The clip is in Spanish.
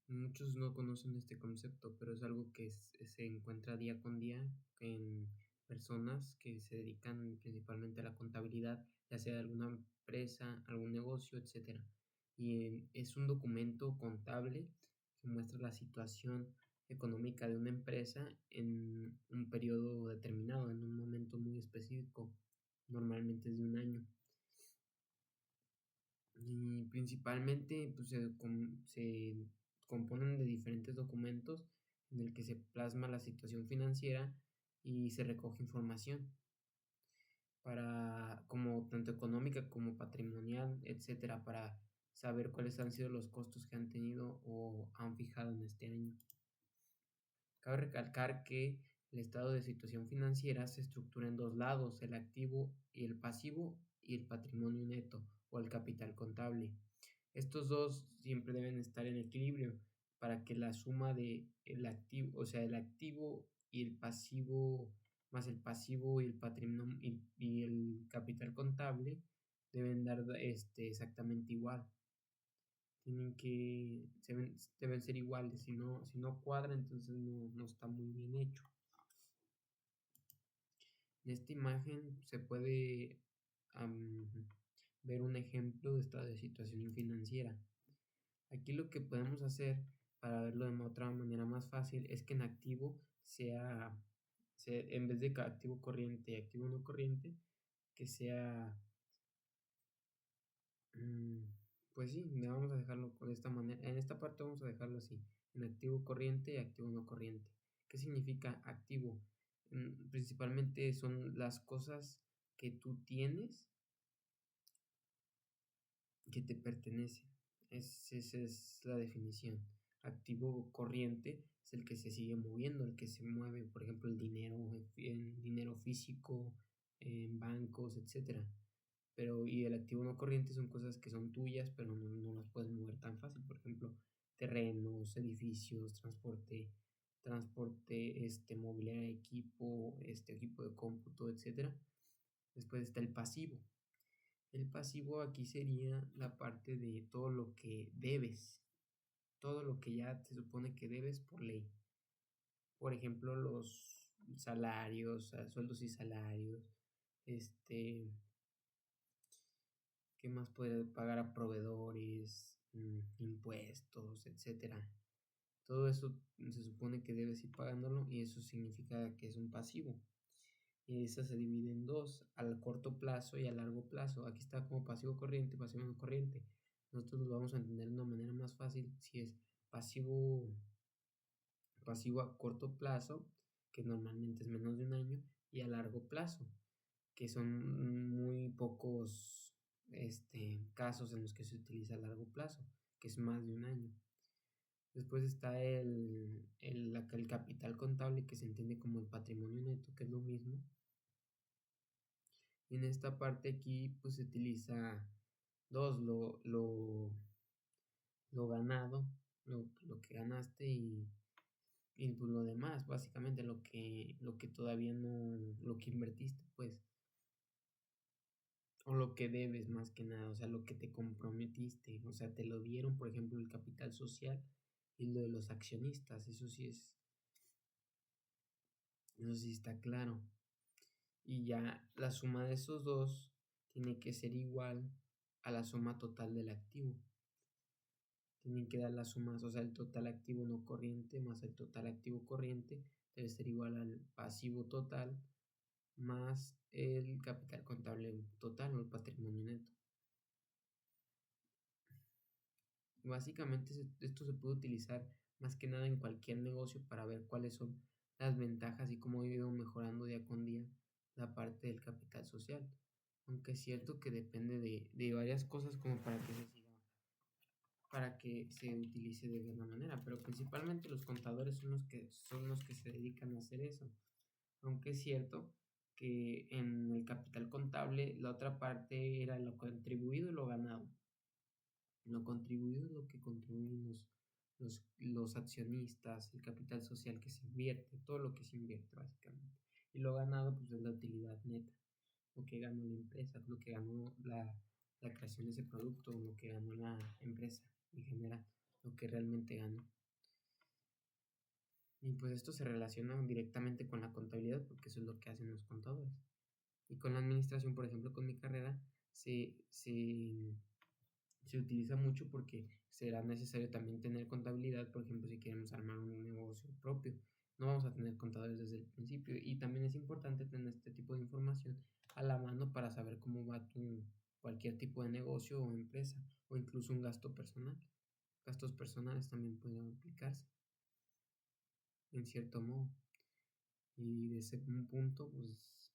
Muchos no conocen este concepto, pero es algo que se encuentra día con día en personas que se dedican principalmente a la contabilidad, ya sea de alguna empresa, algún negocio, etcétera. Es un documento contable que muestra la situación económica de una empresa en un periodo determinado, en un momento muy específico, normalmente es de un año. Y principalmente, pues, se componen de diferentes documentos en el que se plasma la situación financiera y se recoge información para como tanto económica como patrimonial, etcétera, para saber cuáles han sido los costos que han tenido o han fijado en este año. Cabe recalcar que el estado de situación financiera se estructura en dos lados, el activo y el pasivo y el patrimonio neto o el capital contable. Estos dos siempre deben estar en equilibrio para que la suma de el activo, o sea, el activo y el pasivo, más el pasivo y el patrimonio y el capital contable deben dar exactamente igual. Deben ser iguales, si no cuadra, entonces no está muy bien hecho. En esta imagen se puede ver un ejemplo de esta situación financiera. Aquí lo que podemos hacer para verlo de otra manera más fácil es que en activo en vez de activo corriente y activo no corriente, que sea, pues sí, vamos a dejarlo de esta manera. En esta parte vamos a dejarlo así, en activo corriente y activo no corriente. ¿Qué significa activo? Principalmente son las cosas que tú tienes que te pertenece. Esa es la definición. Activo corriente es el que se sigue moviendo, el que se mueve, por ejemplo, el dinero, en dinero físico, en bancos, etcétera. Y el activo no corriente son cosas que son tuyas, pero no las puedes mover tan fácil. Por ejemplo, terrenos, edificios, transporte, mobiliario, equipo de cómputo, etcétera. Después está el pasivo. El pasivo aquí sería la parte de todo lo que debes, todo lo que ya se supone que debes por ley. Por ejemplo, los salarios, sueldos y salarios, ¿qué más puede pagar a proveedores, impuestos, etcétera? Todo eso se supone que debes ir pagándolo y eso significa que es un pasivo. Y esa se divide en dos, al corto plazo y a largo plazo. Aquí está como pasivo corriente, pasivo no corriente. Nosotros lo vamos a entender de una manera más fácil si es pasivo, pasivo a corto plazo, que normalmente es menos de un año, y a largo plazo, que son muy pocos casos en los que se utiliza a largo plazo, que es más de un año. Después está el capital contable, que se entiende como el patrimonio neto, que es lo mismo. Y en esta parte aquí pues se utiliza dos, lo ganado, lo que ganaste y pues lo demás, básicamente lo que todavía no, lo que invertiste pues, o lo que debes más que nada, o sea, lo que te comprometiste, o sea, te lo dieron, por ejemplo, el capital social y lo de los accionistas, eso sí está claro. Y ya la suma de esos dos tiene que ser igual a la suma total del activo. Tienen que dar las sumas, o sea, el total activo no corriente más el total activo corriente debe ser igual al pasivo total más el capital contable total o el patrimonio neto. Básicamente esto se puede utilizar más que nada en cualquier negocio para ver cuáles son las ventajas y cómo ha ido mejorando día con día la parte del capital social. Aunque es cierto que depende de varias cosas como para que se utilice de buena manera, pero principalmente los contadores son los que se dedican a hacer eso. Aunque es cierto que en el capital contable la otra parte era lo contribuido y lo ganado. Lo contribuido es lo que contribuyen los accionistas, el capital social que se invierte, todo lo que se invierte básicamente. Y lo ganado pues es la utilidad neta, lo que ganó la empresa, lo que ganó la creación de ese producto, lo que ganó la empresa en general, lo que realmente ganó. Y pues esto se relaciona directamente con la contabilidad porque eso es lo que hacen los contadores. Y con la administración, por ejemplo, con mi carrera, se utiliza mucho porque será necesario también tener contabilidad, por ejemplo, si queremos armar un negocio propio. No vamos a tener contadores desde el principio y también es importante tener este tipo de información a la mano para saber cómo va cualquier tipo de negocio o empresa o incluso un gasto personal. Gastos personales también pueden aplicarse en cierto modo. Y de ese punto, pues,